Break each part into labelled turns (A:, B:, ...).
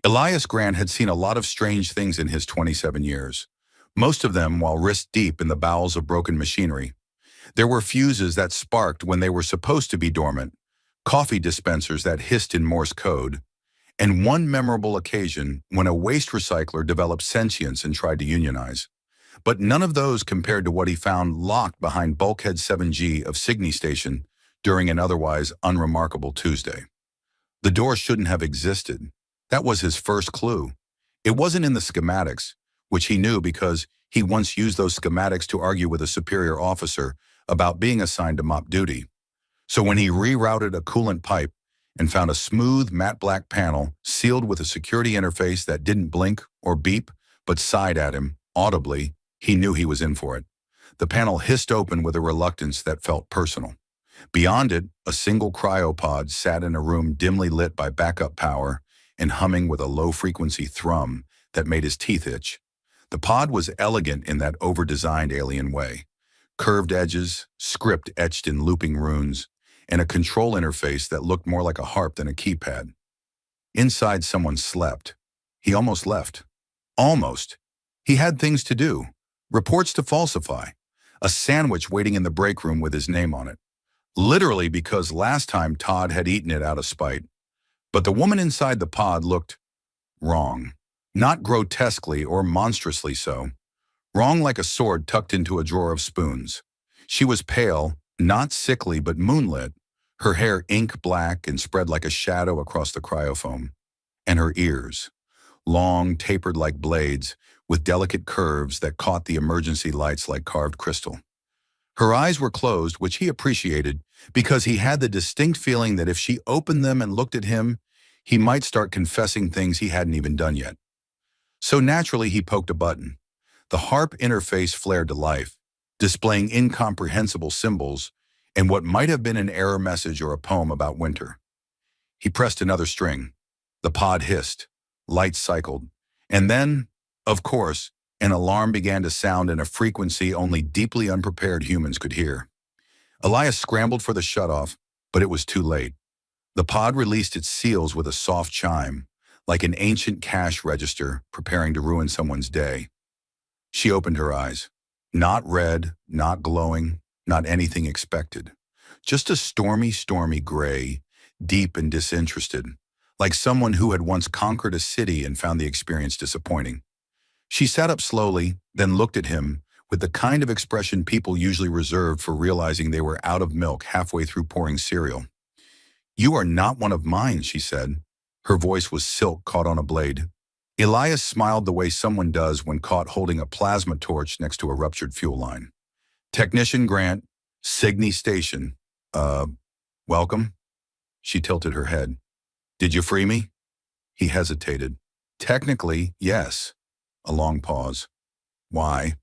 A: Elias Grant had seen a lot of strange things in his 27 years, most of them while wrist-deep in the bowels of broken machinery. There were fuses that sparked when they were supposed to be dormant, coffee dispensers that hissed in Morse code, and one memorable occasion when a waste recycler developed sentience and tried to unionize. But none of those compared to what he found locked behind Bulkhead 7G of Signey Station during an otherwise unremarkable Tuesday. The door shouldn't have existed. That was his first clue. It wasn't in the schematics, which he knew because he once used those schematics to argue with a superior officer about being assigned to mop duty. So when he rerouted a coolant pipe and found a smooth matte black panel sealed with a security interface that didn't blink or beep but sighed at him audibly, he knew he was in for it. The panel hissed open with a reluctance that felt personal. Beyond it, a single cryopod sat in a room dimly lit by backup power and humming with a low-frequency thrum that made his teeth itch. The pod was elegant in that over-designed alien way. Curved edges, script etched in looping runes, and a control interface that looked more like a harp than a keypad. Inside, someone slept. He almost left. Almost. He had things to do, reports to falsify, a sandwich waiting in the break room with his name on it. Literally because last time Todd had eaten it out of spite. But the woman inside the pod looked wrong. Not grotesquely or monstrously so. Wrong like a sword tucked into a drawer of spoons. She was pale, not sickly but moonlit, her hair ink black and spread like a shadow across the cryofoam. And her ears, long, tapered like blades, with delicate curves that caught the emergency lights like carved crystal. Her eyes were closed, which he appreciated, because he had the distinct feeling that if she opened them and looked at him, he might start confessing things he hadn't even done yet. So naturally, he poked a button. The harp interface flared to life, displaying incomprehensible symbols and what might have been an error message or a poem about winter. He pressed another string. The pod hissed. Lights cycled. And then, of course, an alarm began to sound in a frequency only deeply unprepared humans could hear. Elias scrambled for the shutoff, but it was too late. The pod released its seals with a soft chime, like an ancient cash register preparing to ruin someone's day. She opened her eyes. Not red, not glowing, not anything expected. Just a stormy, stormy gray, deep and disinterested, like someone who had once conquered a city and found the experience disappointing. She sat up slowly, then looked at him with the kind of expression people usually reserved for realizing they were out of milk halfway through pouring cereal. "You are not one of mine," she said. Her voice was silk caught on a blade. Elias smiled the way someone does when caught holding a plasma torch next to a ruptured fuel line. "Technician Grant, Signey Station. Welcome?" She tilted her head. "Did you free me?" He hesitated. "Technically, yes." A long pause. "Why?"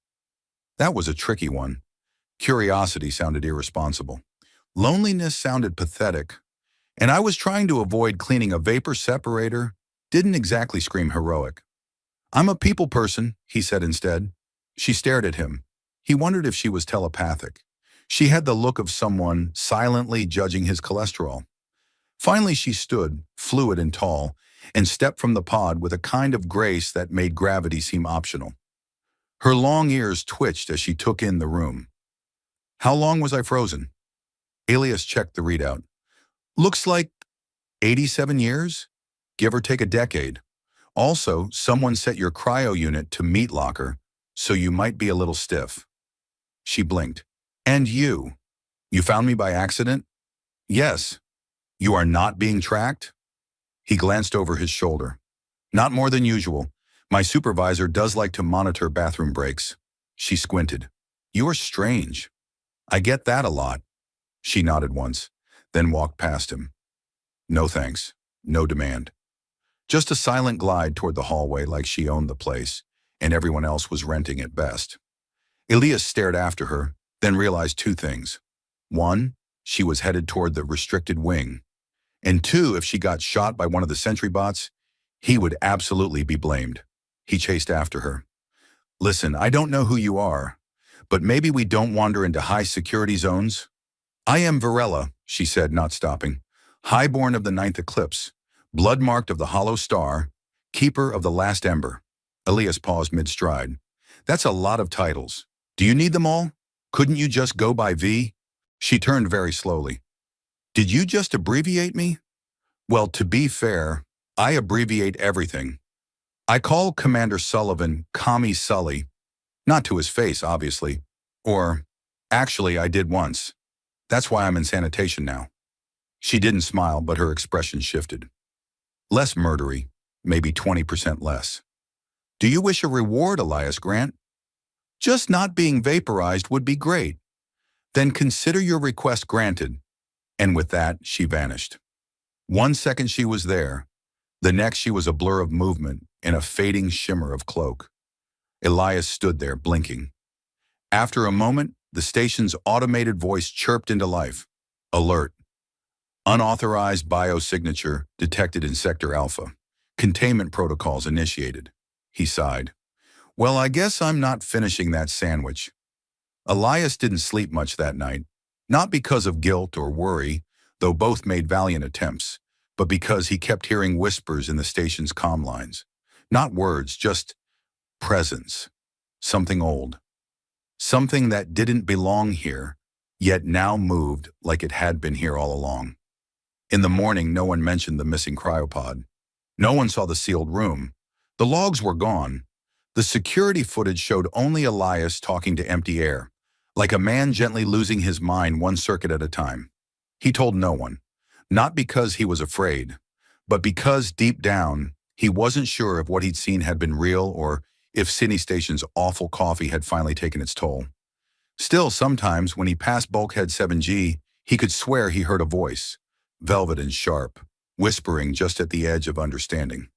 A: That was a tricky one. Curiosity sounded irresponsible. Loneliness sounded pathetic. And I was trying to avoid cleaning a vapor separator. Didn't exactly scream heroic. "I'm a people person," he said instead. She stared at him. He wondered if she was telepathic. She had the look of someone silently judging his cholesterol. Finally, she stood, fluid and tall, and stepped from the pod with a kind of grace that made gravity seem optional. Her long ears twitched as she took in the room. "How long was I frozen?" Elias checked the readout. "Looks like 87 years? Give or take a decade. Also, someone set your cryo unit to meat locker, so you might be a little stiff." She blinked. "And you? You found me by accident?" "Yes." "You are not being tracked?" He glanced over his shoulder. "Not more than usual. My supervisor does like to monitor bathroom breaks." She squinted. "You are strange." "I get that a lot." She nodded once, then walked past him. No thanks. No demand. Just a silent glide toward the hallway like she owned the place, and everyone else was renting at best. Elias stared after her, then realized two things. One, she was headed toward the restricted wing. And two, if she got shot by one of the sentry bots, he would absolutely be blamed. He chased after her. "Listen, I don't know who you are, but maybe we don't wander into high security zones." "I am Varela," she said, not stopping. "Highborn of the Ninth Eclipse, blood-marked of the Hollow Star, Keeper of the Last Ember. Elias paused mid-stride. That's a lot of titles. Do you need them all? Couldn't you just go by V? She turned very slowly. Did you just abbreviate me? Well, to be fair, I abbreviate everything. I call Commander Sullivan Commie Sully, not to his face, obviously. Or, actually, I did once. That's why I'm in sanitation now. She didn't smile, but her expression shifted. Less murdery, maybe 20% less. Do you wish a reward, Elias Grant? Just not being vaporized would be great. Then consider your request granted. And with that, she vanished. 1 second she was there. The next she was a blur of movement in a fading shimmer of cloak. Elias stood there, blinking. After a moment, the station's automated voice chirped into life. Alert. Unauthorized biosignature detected in Sector Alpha. Containment protocols initiated. He sighed. Well, I guess I'm not finishing that sandwich. Elias didn't sleep much that night, not because of guilt or worry, though both made valiant attempts, but because he kept hearing whispers in the station's comm lines. Not words, just presence. Something old. Something that didn't belong here, yet now moved like it had been here all along. In the morning, no one mentioned the missing cryopod. No one saw the sealed room. The logs were gone. The security footage showed only Elias talking to empty air, like a man gently losing his mind one circuit at a time. He told no one, not because he was afraid, but because deep down, he wasn't sure if what he'd seen had been real or if Sydney Station's awful coffee had finally taken its toll. Still, sometimes when he passed Bulkhead 7G, he could swear he heard a voice, velvet and sharp, whispering just at the edge of understanding.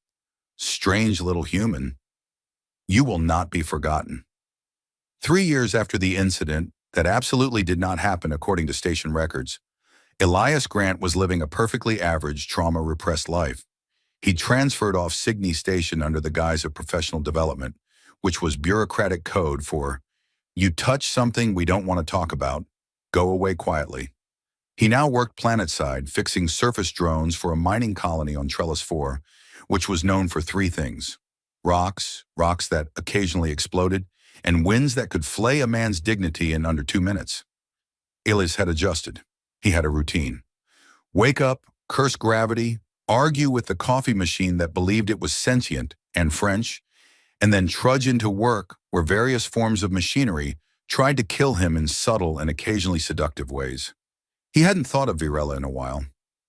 A: Strange little human. You will not be forgotten. 3 years after the incident that absolutely did not happen according to station records, Elias Grant was living a perfectly average, trauma-repressed life. He transferred off Sydney Station under the guise of professional development, which was bureaucratic code for, you touch something we don't want to talk about, go away quietly. He now worked planetside, fixing surface drones for a mining colony on Trellis 4, which was known for 3 things: rocks that occasionally exploded, and winds that could flay a man's dignity in under 2 minutes. Elias had adjusted. He had a routine. Wake up, curse gravity, argue with the coffee machine that believed it was sentient and French, and then trudge into work where various forms of machinery tried to kill him in subtle and occasionally seductive ways. He hadn't thought of Virella in a while.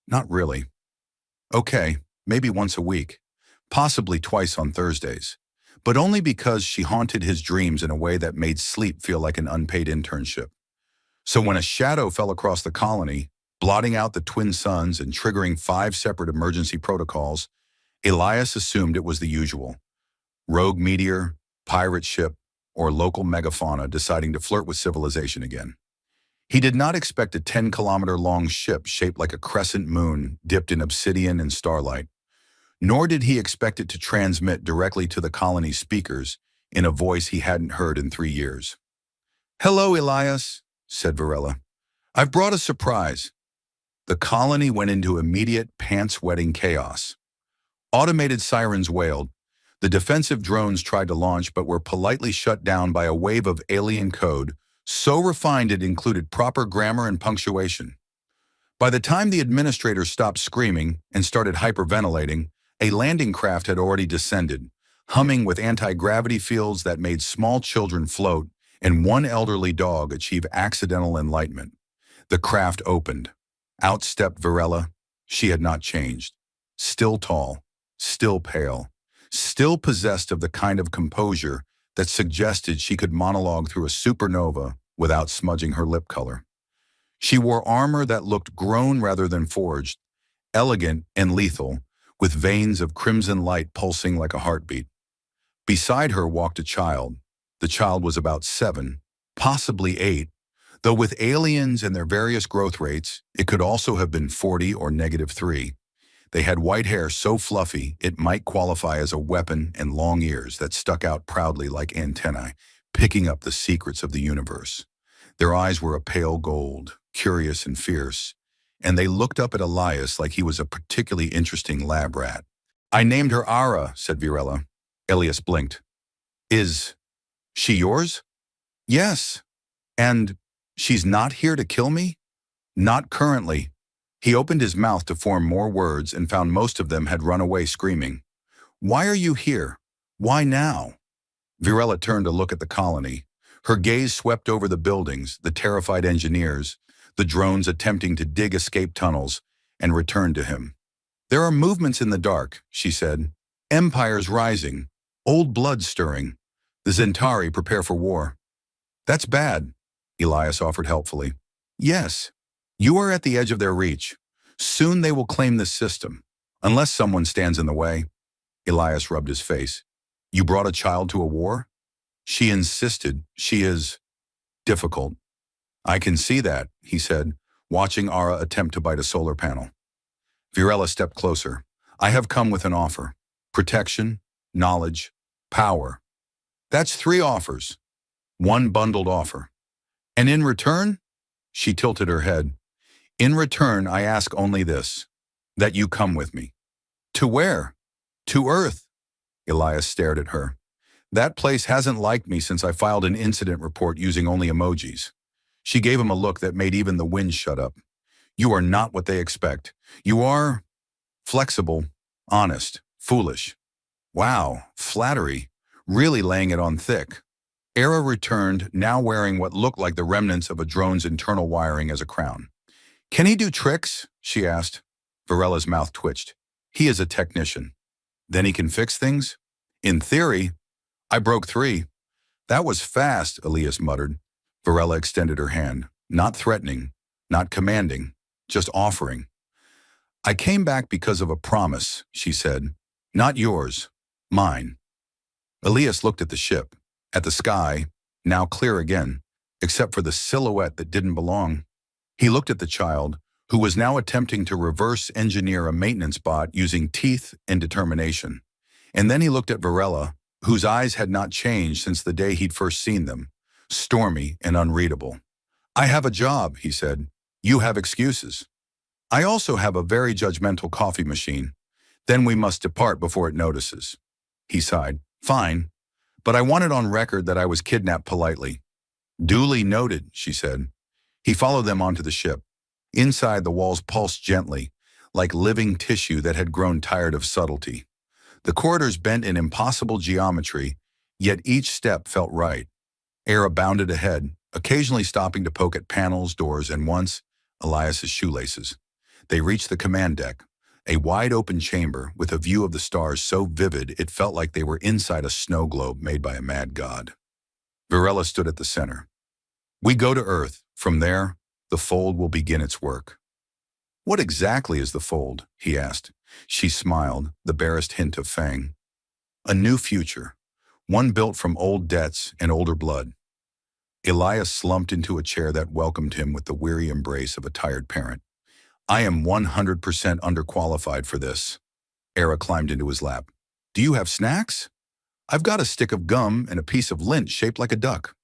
A: Not really. Okay, maybe once a week, possibly twice on Thursdays, but only because she haunted his dreams in a way that made sleep feel like an unpaid internship. So when a shadow fell across the colony, blotting out the twin suns and triggering 5 separate emergency protocols, Elias assumed it was the usual. Rogue meteor, pirate ship, or local megafauna deciding to flirt with civilization again. He did not expect a 10-kilometer-long ship shaped like a crescent moon dipped in obsidian and starlight, nor did he expect it to transmit directly to the colony's speakers in a voice he hadn't heard in 3 years. "Hello, Elias," said Virella. "I've brought a surprise." The colony went into immediate pants-wetting chaos. Automated sirens wailed. The defensive drones tried to launch but were politely shut down by a wave of alien code, so refined it included proper grammar and punctuation. By the time the administrators stopped screaming and started hyperventilating, a landing craft had already descended, humming with anti-gravity fields that made small children float and one elderly dog achieve accidental enlightenment. The craft opened. Out stepped Virella. She had not changed. Still tall, still pale, still possessed of the kind of composure that suggested she could monologue through a supernova without smudging her lip color. She wore armor that looked grown rather than forged, elegant and lethal, with veins of crimson light pulsing like a heartbeat. Beside her walked a child. The child was about 7, possibly 8, though with aliens and their various growth rates, it could also have been 40 or -3. They had white hair so fluffy it might qualify as a weapon and long ears that stuck out proudly like antennae, picking up the secrets of the universe. Their eyes were a pale gold, curious and fierce, and they looked up at Elias like he was a particularly interesting lab rat. I named her Ara, said Virella. Elias blinked. Is she yours? Yes. And she's not here to kill me? Not currently. He opened his mouth to form more words and found most of them had run away screaming. Why are you here? Why now? Virella turned to look at the colony. Her gaze swept over the buildings, the terrified engineers, the drones attempting to dig escape tunnels, and returned to him. There are movements in the dark, she said. Empires rising, old blood stirring. The Zentari prepare for war. That's bad, Elias offered helpfully. Yes, you are at the edge of their reach. Soon they will claim this system, unless someone stands in the way. Elias rubbed his face. You brought a child to a war? She insisted. She is difficult. I can see that, he said, watching Ara attempt to bite a solar panel. Virella stepped closer. I have come with an offer. Protection, knowledge, power. That's 3 offers. One bundled offer. And in return? She tilted her head. In return, I ask only this, that you come with me. To where? To Earth. Elias stared at her. That place hasn't liked me since I filed an incident report using only emojis. She gave him a look that made even the wind shut up. You are not what they expect. You are flexible, honest, foolish. Wow, flattery. Really laying it on thick. Era returned, now wearing what looked like the remnants of a drone's internal wiring as a crown. Can he do tricks? She asked. Virella's mouth twitched. He is a technician. Then he can fix things? In theory. I broke 3. That was fast, Elias muttered. Virella extended her hand, not threatening, not commanding, just offering. I came back because of a promise, she said. Not yours, mine. Elias looked at the ship, at the sky, now clear again, except for the silhouette that didn't belong. He looked at the child, who was now attempting to reverse engineer a maintenance bot using teeth and determination. And then he looked at Virella, whose eyes had not changed since the day he'd first seen them, stormy and unreadable. I have a job, he said. You have excuses. I also have a very judgmental coffee machine. Then we must depart before it notices. He sighed. Fine, but I want it on record that I was kidnapped politely. Duly noted, she said. He followed them onto the ship. Inside, the walls pulsed gently, like living tissue that had grown tired of subtlety. The corridors bent in impossible geometry, yet each step felt right. Era bounded ahead, occasionally stopping to poke at panels, doors, and once, Elias's shoelaces. They reached the command deck, a wide-open chamber with a view of the stars so vivid it felt like they were inside a snow globe made by a mad god. Virella stood at the center. We go to Earth. From there, the fold will begin its work. What exactly is the fold? He asked. She smiled, the barest hint of fang. A new future, one built from old debts and older blood. Elias slumped into a chair that welcomed him with the weary embrace of a tired parent. I am 100% underqualified for this. Era climbed into his lap. Do you have snacks? I've got a stick of gum and a piece of lint shaped like a duck.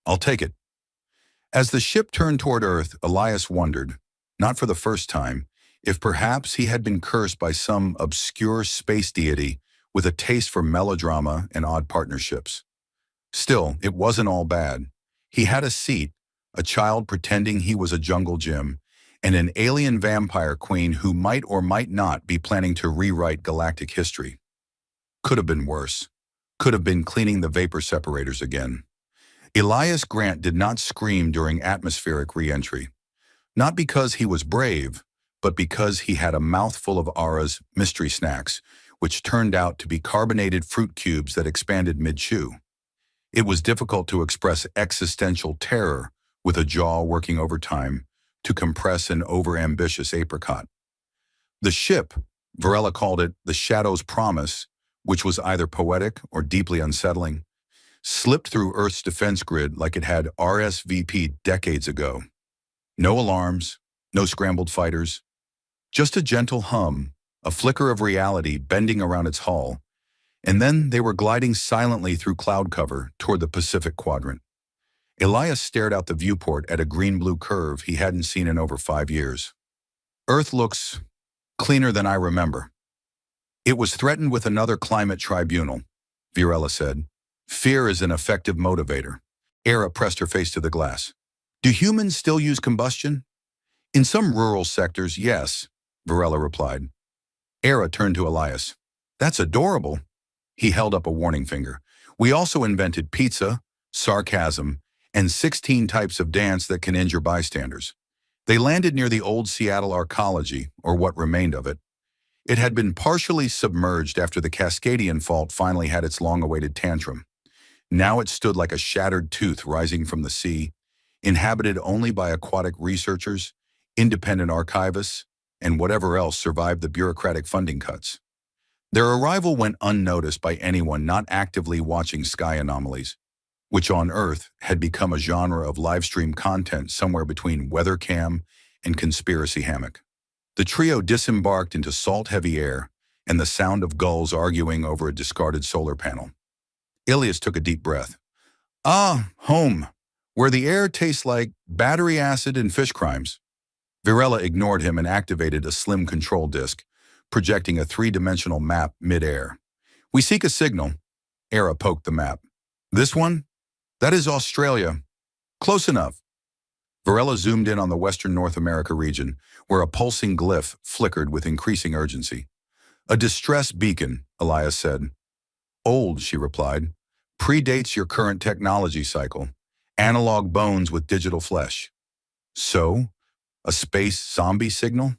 A: I'll take it. As the ship turned toward Earth, Elias wondered, not for the first time, if perhaps he had been cursed by some obscure space deity with a taste for melodrama and odd partnerships. Still, it wasn't all bad. He had a seat, a child pretending he was a jungle gym, and an alien vampire queen who might or might not be planning to rewrite galactic history. Could have been worse. Could have been cleaning the vapor separators again. Elias Grant did not scream during atmospheric re-entry. Not because he was brave, but because he had a mouthful of Ara's mystery snacks, which turned out to be carbonated fruit cubes that expanded mid-chew. It was difficult to express existential terror with a jaw working overtime to compress an over-ambitious apricot. The ship, Virella called it the Shadow's Promise, which was either poetic or deeply unsettling, slipped through Earth's defense grid like it had RSVP'd decades ago. No alarms, no scrambled fighters, just a gentle hum, a flicker of reality bending around its hull, and then they were gliding silently through cloud cover toward the Pacific quadrant. Elias stared out the viewport at a green-blue curve he hadn't seen in over 5 years. Earth looks cleaner than I remember. It was threatened with another climate tribunal, Virella said. Fear is an effective motivator. Era pressed her face to the glass. Do humans still use combustion? In some rural sectors, yes, Virella replied. Era turned to Elias. That's adorable. He held up a warning finger. We also invented pizza, sarcasm, and 16 types of dance that can injure bystanders. They landed near the old Seattle arcology, or what remained of it. It had been partially submerged after the Cascadian Fault finally had its long-awaited tantrum. Now it stood like a shattered tooth rising from the sea, inhabited only by aquatic researchers, independent archivists, and whatever else survived the bureaucratic funding cuts. Their arrival went unnoticed by anyone not actively watching sky anomalies, which on Earth had become a genre of live-stream content somewhere between weather cam and conspiracy hammock. The trio disembarked into salt-heavy air and the sound of gulls arguing over a discarded solar panel. Ilias took a deep breath. Ah, home, where the air tastes like battery acid and fish crimes. Virella ignored him and activated a slim control disk, projecting a three-dimensional map mid-air. We seek a signal. Era poked the map. This one? That is Australia. Close enough. Virella zoomed in on the western North America region, where a pulsing glyph flickered with increasing urgency. A distress beacon, Elias said. Old, she replied. Predates your current technology cycle. Analog bones with digital flesh. So, a space zombie signal?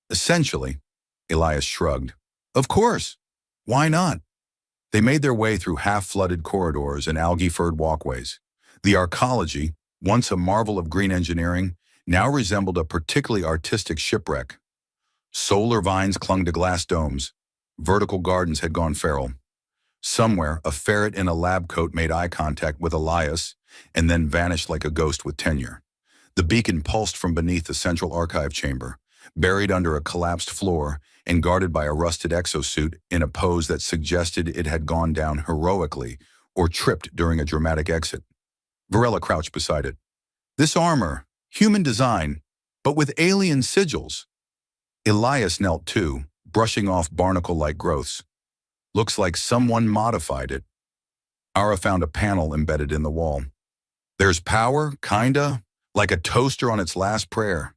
A: Essentially, Elias shrugged. Of course. Why not? They made their way through half-flooded corridors and algae-furred walkways. The arcology, once a marvel of green engineering, now resembled a particularly artistic shipwreck. Solar vines clung to glass domes. Vertical gardens had gone feral. Somewhere, a ferret in a lab coat made eye contact with Elias and then vanished like a ghost with tenure. The beacon pulsed from beneath the central archive chamber, buried under a collapsed floor and guarded by a rusted exosuit in a pose that suggested it had gone down heroically or tripped during a dramatic exit. Virella crouched beside it. This armor, human design, but with alien sigils. Elias knelt too, brushing off barnacle-like growths. Looks like someone modified it. Ara found a panel embedded in the wall. There's power, kinda, like a toaster on its last prayer.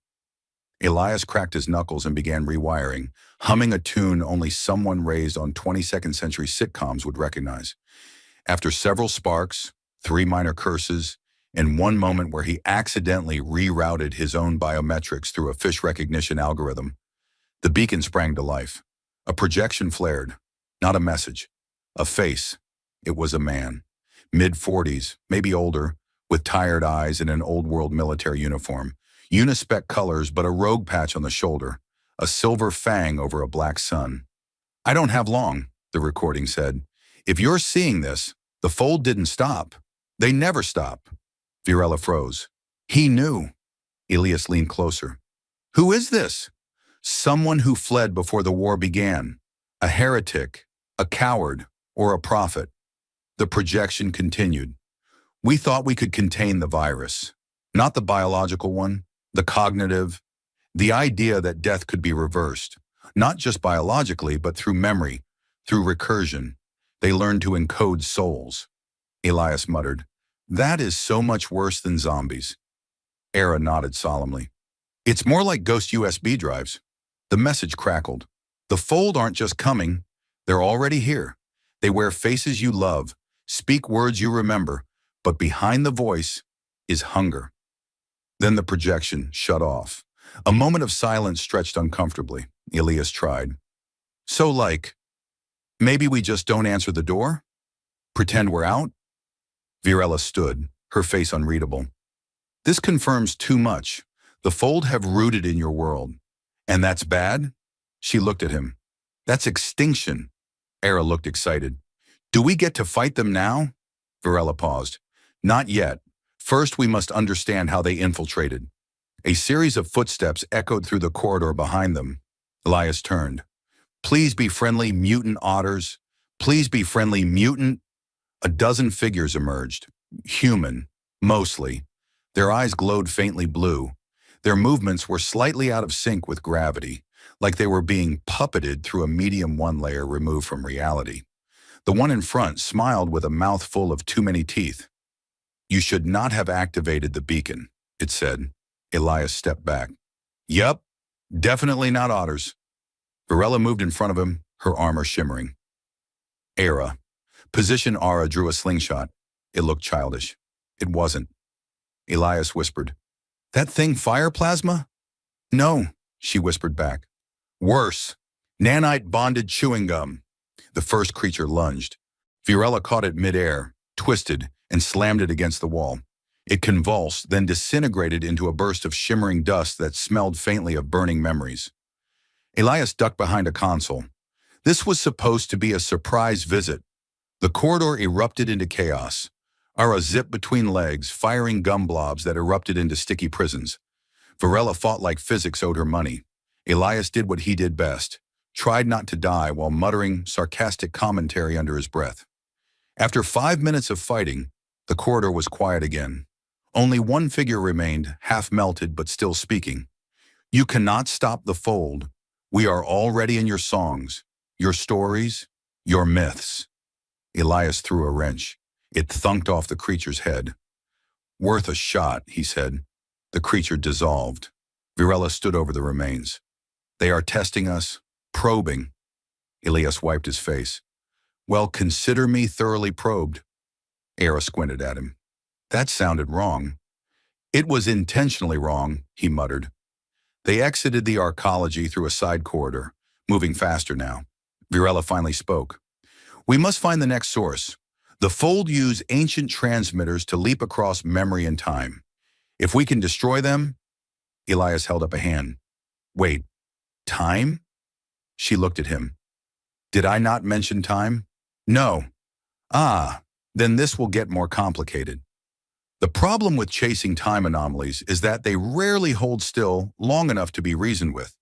A: Elias cracked his knuckles and began rewiring, humming a tune only someone raised on 22nd century sitcoms would recognize. After several sparks, 3 minor curses, and one moment where he accidentally rerouted his own biometrics through a fish recognition algorithm, the beacon sprang to life. A projection flared. Not a message. A face. It was a man. Mid-40s, maybe older, with tired eyes and an old-world military uniform. Unispec colors, but a rogue patch on the shoulder. A silver fang over a black sun. I don't have long, the recording said. If you're seeing this, the fold didn't stop. They never stop. Virella froze. He knew. Ilias leaned closer. Who is this? Someone who fled before the war began. A heretic, a coward, or a prophet. The projection continued. We thought we could contain the virus. Not the biological one, the cognitive. The idea that death could be reversed. Not just biologically, but through memory, through recursion. They learned to encode souls. Elias muttered, that is so much worse than zombies. Era nodded solemnly. It's more like ghost USB drives. The message crackled. The fold aren't just coming, they're already here. They wear faces you love, speak words you remember, but behind the voice is hunger. Then the projection shut off. A moment of silence stretched uncomfortably. Elias tried. So maybe we just don't answer the door? Pretend we're out? Virella stood, her face unreadable. This confirms too much. The fold have rooted in your world. And that's bad? She looked at him. That's extinction. Era looked excited. Do we get to fight them now? Virella paused. Not yet. First, we must understand how they infiltrated. A series of footsteps echoed through the corridor behind them. Elias turned. Please be friendly, mutant otters. Please be friendly, mutant. A dozen figures emerged. Human, mostly. Their eyes glowed faintly blue. Their movements were slightly out of sync with gravity, like they were being puppeted through a medium one layer removed from reality. The one in front smiled with a mouth full of too many teeth. "You should not have activated the beacon," it said. Elias stepped back. "Yup, definitely not otters." Varela moved in front of him, her armor shimmering. "Era." Position Ara drew a slingshot. It looked childish. It wasn't. Elias whispered, "That thing fire plasma?" "No," she whispered back. "Worse. Nanite-bonded chewing gum." The first creature lunged. Varela caught it midair, twisted, and slammed it against the wall. It convulsed, then disintegrated into a burst of shimmering dust that smelled faintly of burning memories. Elias ducked behind a console. This was supposed to be a surprise visit. The corridor erupted into chaos. Ara zipped between legs, firing gum blobs that erupted into sticky prisons. Varela fought like physics owed her money. Elias did what he did best, tried not to die while muttering sarcastic commentary under his breath. After 5 minutes of fighting, the corridor was quiet again. Only one figure remained, half melted but still speaking. "You cannot stop the fold. We are already in your songs, your stories, your myths." Elias threw a wrench. It thunked off the creature's head. "Worth a shot," he said. The creature dissolved. Varela stood over the remains. "They are testing us, probing." Elias wiped his face. "Well, consider me thoroughly probed." Era squinted at him. "That sounded wrong." "It was intentionally wrong," he muttered. They exited the arcology through a side corridor, moving faster now. Varela finally spoke. "We must find the next source. The Fold use ancient transmitters to leap across memory and time. If we can destroy them..." Elias held up a hand. "Wait, time?" She looked at him. "Did I not mention time?" "No." "Ah, then this will get more complicated." The problem with chasing time anomalies is that they rarely hold still long enough to be reasoned with.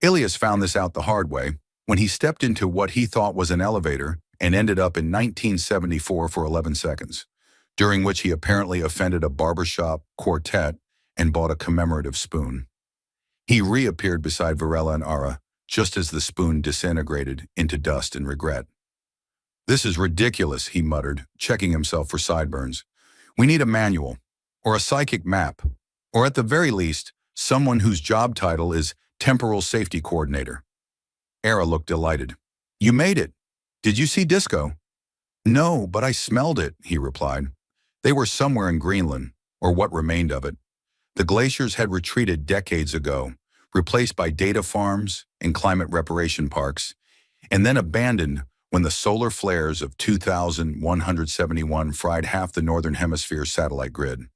A: Elias found this out the hard way when he stepped into what he thought was an elevator and ended up in 1974 for 11 seconds, during which he apparently offended a barbershop quartet and bought a commemorative spoon. He reappeared beside Varela and Ara just as the spoon disintegrated into dust and regret. "This is ridiculous," he muttered, checking himself for sideburns. "We need a manual, or a psychic map, or at the very least, someone whose job title is Temporal Safety Coordinator." Era looked delighted. "You made it. Did you see Disco?" "No, but I smelled it," he replied. They were somewhere in Greenland, or what remained of it. The glaciers had retreated decades ago, replaced by data farms and climate reparation parks, and then abandoned when the solar flares of 2171 fried half the northern hemisphere's satellite grid.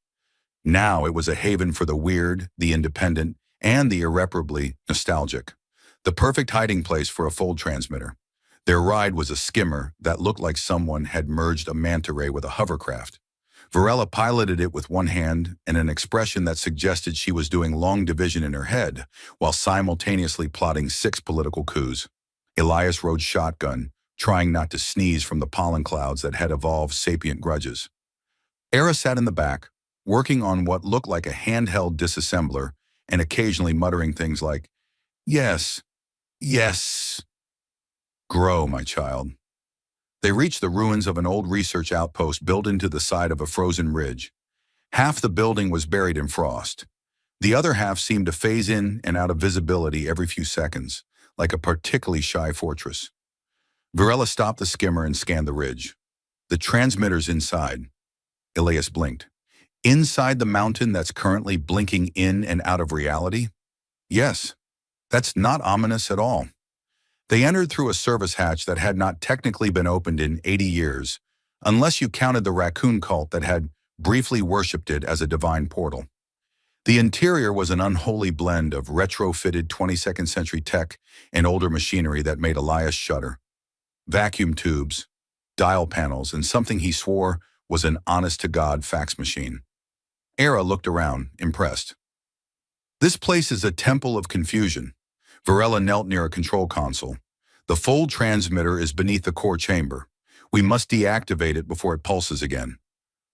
A: Now it was a haven for the weird, the independent, and the irreparably nostalgic. The perfect hiding place for a Fold transmitter. Their ride was a skimmer that looked like someone had merged a manta ray with a hovercraft. Varela piloted it with one hand and an expression that suggested she was doing long division in her head, while simultaneously plotting 6 political coups. Elias rode shotgun, trying not to sneeze from the pollen clouds that had evolved sapient grudges. Era sat in the back, working on what looked like a handheld disassembler and occasionally muttering things like, "Yes, yes." "Grow, my child." They reached the ruins of an old research outpost built into the side of a frozen ridge. Half the building was buried in frost. The other half seemed to phase in and out of visibility every few seconds, like a particularly shy fortress. Varela stopped the skimmer and scanned the ridge. "The transmitter's inside." Elias blinked. "Inside the mountain that's currently blinking in and out of reality?" "Yes. That's not ominous at all." They entered through a service hatch that had not technically been opened in 80 years, unless you counted the raccoon cult that had briefly worshipped it as a divine portal. The interior was an unholy blend of retrofitted 22nd century tech and older machinery that made Elias shudder. Vacuum tubes, dial panels, and something he swore was an honest-to-God fax machine. Era looked around, impressed. "This place is a temple of confusion." Varela knelt near a control console. "The Fold transmitter is beneath the core chamber. We must deactivate it before it pulses again."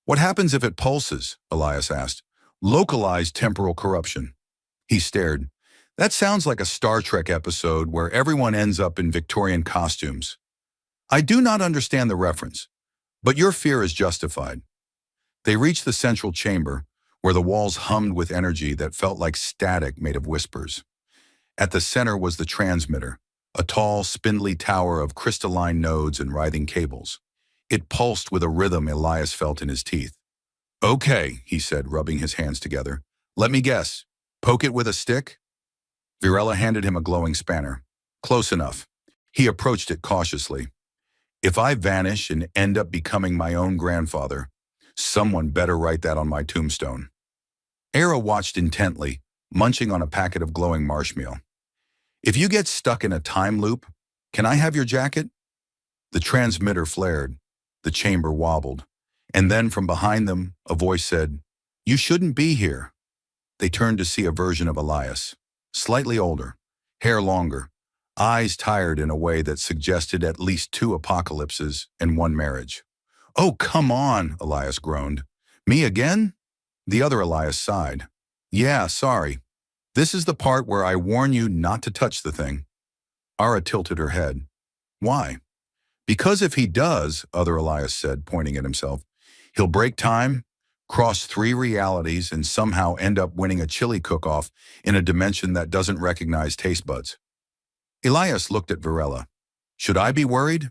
A: "What happens if it pulses?" Elias asked. "Localized temporal corruption." He stared. That sounds like a Star Trek episode where everyone ends up in Victorian costumes. I do not understand the reference, but your fear is justified. They reached the central chamber, where the walls hummed with energy that felt like static made of whispers. At the center was the transmitter, a tall, spindly tower of crystalline nodes and writhing cables. It pulsed with a rhythm Elias felt in his teeth. Okay, he said, rubbing his hands together. Let me guess. Poke it with a stick? Virella handed him a glowing spanner. Close enough. He approached it cautiously. If I vanish and end up becoming my own grandfather, someone better write that on my tombstone. Era watched intently, munching on a packet of glowing marshmallow. If you get stuck in a time loop, can I have your jacket? The transmitter flared. The chamber wobbled. And then from behind them, a voice said, You shouldn't be here. They turned to see a version of Elias, slightly older, hair longer, eyes tired in a way that suggested at least 2 apocalypses and 1 marriage. Oh, come on, Elias groaned. Me again? The other Elias sighed. Yeah, sorry. This is the part where I warn you not to touch the thing. Ara tilted her head. Why? Because if he does, other Elias said, pointing at himself, he'll break time, cross 3 realities, and somehow end up winning a chili cook-off in a dimension that doesn't recognize taste buds. Elias looked at Virella. Should I be worried?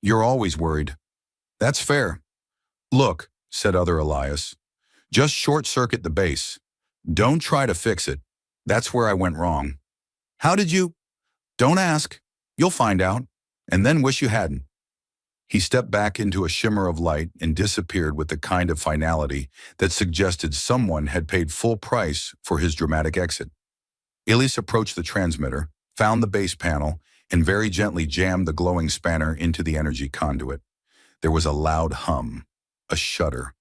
A: You're always worried. That's fair. Look, said other Elias, just short-circuit the base. Don't try to fix it. That's where I went wrong. How did you? Don't ask. You'll find out, and then wish you hadn't. He stepped back into a shimmer of light and disappeared with the kind of finality that suggested someone had paid full price for his dramatic exit. Elias approached the transmitter, found the base panel, and very gently jammed the glowing spanner into the energy conduit. There was a loud hum, a shudder,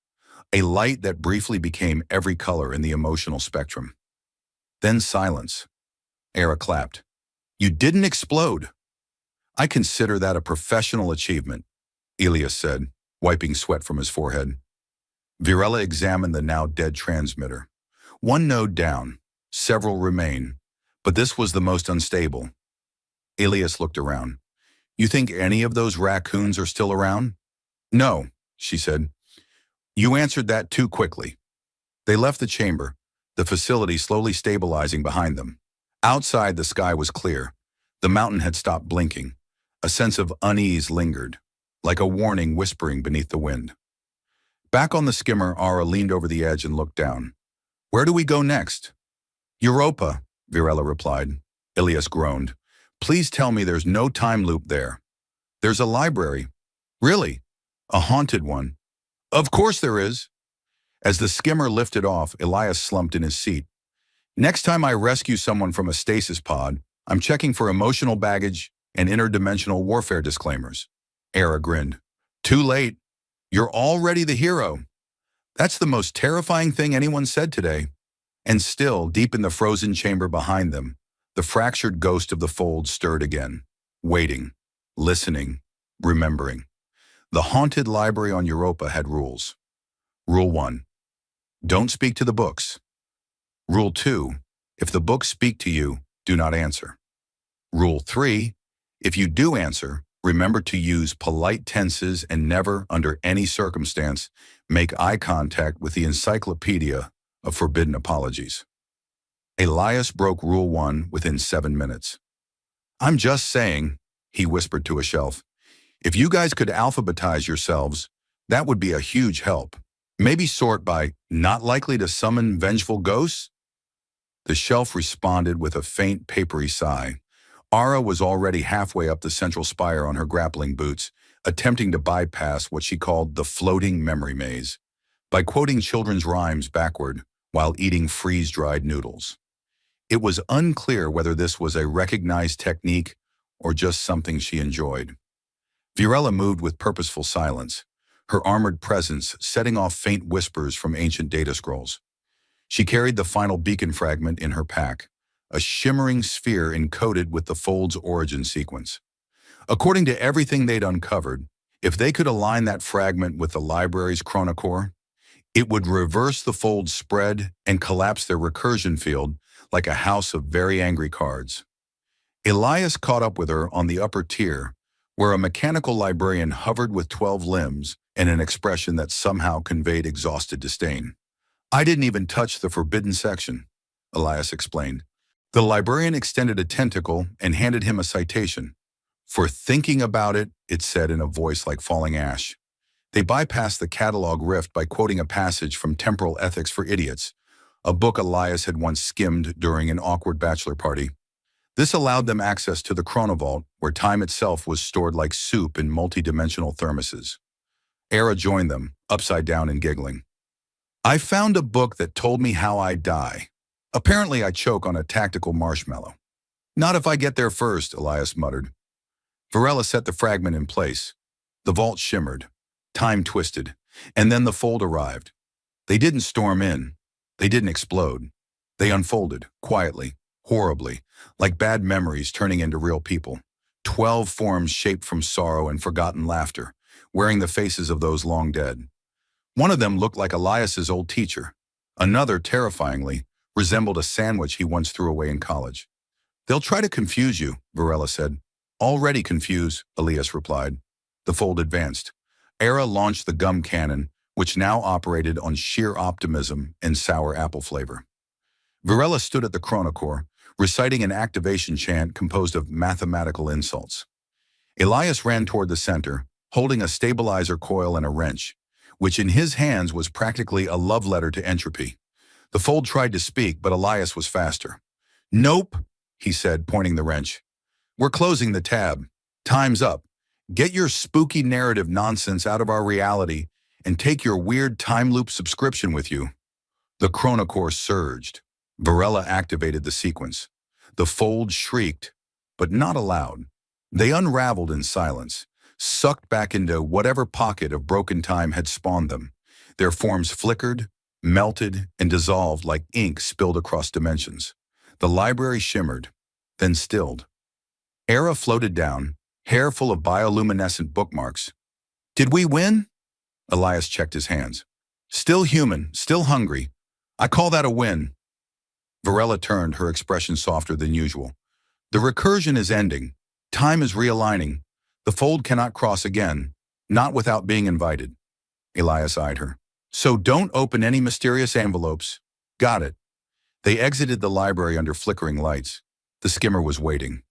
A: a light that briefly became every color in the emotional spectrum. Then silence. Era clapped. You didn't explode. I consider that a professional achievement, Elias said, wiping sweat from his forehead. Virella examined the now dead transmitter. 1 node down, several remain, but this was the most unstable. Elias looked around. You think any of those raccoons are still around? No, she said. You answered that too quickly. They left the chamber, the facility slowly stabilizing behind them. Outside, the sky was clear. The mountain had stopped blinking. A sense of unease lingered, like a warning whispering beneath the wind. Back on the skimmer, Ara leaned over the edge and looked down. Where do we go next? Europa, Virella replied. Elias groaned. Please tell me there's no time loop there. There's a library. Really? A haunted one. Of course there is. As the skimmer lifted off, Elias slumped in his seat. Next time I rescue someone from a stasis pod, I'm checking for emotional baggage and interdimensional warfare disclaimers. Era grinned. Too late. You're already the hero. That's the most terrifying thing anyone said today. And still, deep in the frozen chamber behind them, the fractured ghost of the fold stirred again, waiting, listening, remembering. The haunted library on Europa had rules. Rule 1. Don't speak to the books. Rule 2. If the books speak to you, do not answer. Rule 3. If you do answer, remember to use polite tenses and never, under any circumstance, make eye contact with the encyclopedia of forbidden apologies. Elias broke Rule 1 within 7 minutes. I'm just saying, he whispered to a shelf, if you guys could alphabetize yourselves, that would be a huge help. Maybe sort by not likely to summon vengeful ghosts? The shelf responded with a faint, papery sigh. Ara was already halfway up the central spire on her grappling boots, attempting to bypass what she called the floating memory maze, by quoting children's rhymes backward while eating freeze-dried noodles. It was unclear whether this was a recognized technique or just something she enjoyed. Virella moved with purposeful silence, her armored presence setting off faint whispers from ancient data scrolls. She carried the final beacon fragment in her pack, a shimmering sphere encoded with the Fold's origin sequence. According to everything they'd uncovered, if they could align that fragment with the library's chronocore, it would reverse the Fold's spread and collapse their recursion field, like a house of very angry cards. Elias caught up with her on the upper tier, where a mechanical librarian hovered with 12 limbs and an expression that somehow conveyed exhausted disdain. I didn't even touch the forbidden section, Elias explained. The librarian extended a tentacle and handed him a citation. For thinking about it, it said in a voice like falling ash. They bypassed the catalog rift by quoting a passage from Temporal Ethics for Idiots, a book Elias had once skimmed during an awkward bachelor party. This allowed them access to the chronovault, where time itself was stored like soup in multi-dimensional thermoses. Era joined them, upside down and giggling. I found a book that told me how I die. Apparently I choke on a tactical marshmallow. Not if I get there first, Elias muttered. Varela set the fragment in place. The vault shimmered. Time twisted. And then the fold arrived. They didn't storm in. They didn't explode. They unfolded, quietly, horribly, like bad memories turning into real people. 12 forms shaped from sorrow and forgotten laughter, wearing the faces of those long dead. One of them looked like Elias's old teacher. Another, terrifyingly, resembled a sandwich he once threw away in college. They'll try to confuse you, Varela said. Already confused, Elias replied. The fold advanced. Era launched the gum cannon, which now operated on sheer optimism and sour apple flavor. Varela stood at the chronocore, reciting an activation chant composed of mathematical insults. Elias ran toward the center, holding a stabilizer coil and a wrench, which in his hands was practically a love letter to entropy. The fold tried to speak, but Elias was faster. Nope, he said, pointing the wrench. We're closing the tab. Time's up. Get your spooky narrative nonsense out of our reality and take your weird time loop subscription with you. The chronocore surged. Varela activated the sequence. The fold shrieked, but not aloud. They unraveled in silence, sucked back into whatever pocket of broken time had spawned them. Their forms flickered, melted, and dissolved like ink spilled across dimensions. The library shimmered, then stilled. Era floated down, hair full of bioluminescent bookmarks. Did we win? Elias checked his hands. Still human, still hungry. I call that a win. Varela turned, her expression softer than usual. The recursion is ending. Time is realigning. The fold cannot cross again, not without being invited. Elias eyed her. So don't open any mysterious envelopes. Got it. They exited the library under flickering lights. The skimmer was waiting.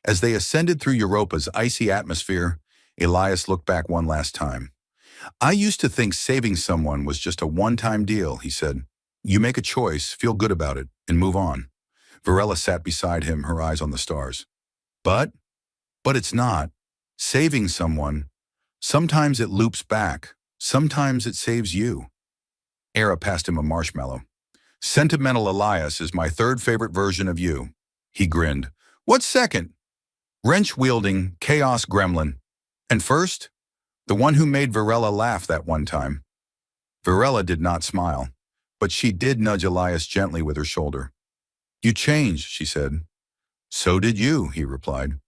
A: As they ascended through Europa's icy atmosphere, Elias looked back one last time. I used to think saving someone was just a one-time deal, he said. You make a choice, feel good about it, and move on. Varela sat beside him, her eyes on the stars. But it's not. Saving someone, sometimes it loops back, sometimes it saves you. Era passed him a marshmallow. Sentimental Elias is my third favorite version of you. He grinned. What's second? Wrench-wielding, chaos gremlin. And first? The one who made Varela laugh that one time. Varela did not smile, but she did nudge Elias gently with her shoulder. You changed, she said. So did you, he replied.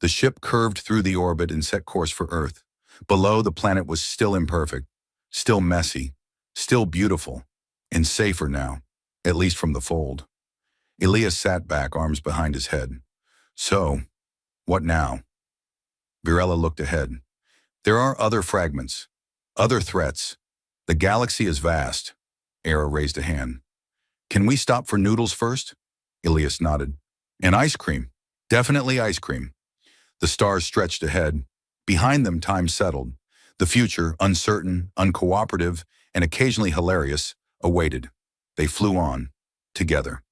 A: The ship curved through the orbit and set course for Earth. Below, the planet was still imperfect, still messy, still beautiful, and safer now, at least from the fold. Elias sat back, arms behind his head. So, what now? Varela looked ahead. There are other fragments, other threats. The galaxy is vast. Era raised a hand. Can we stop for noodles first? Elias nodded. And ice cream. Definitely ice cream. The stars stretched ahead. Behind them, time settled. The future, uncertain, uncooperative, and occasionally hilarious, awaited. They flew on, together.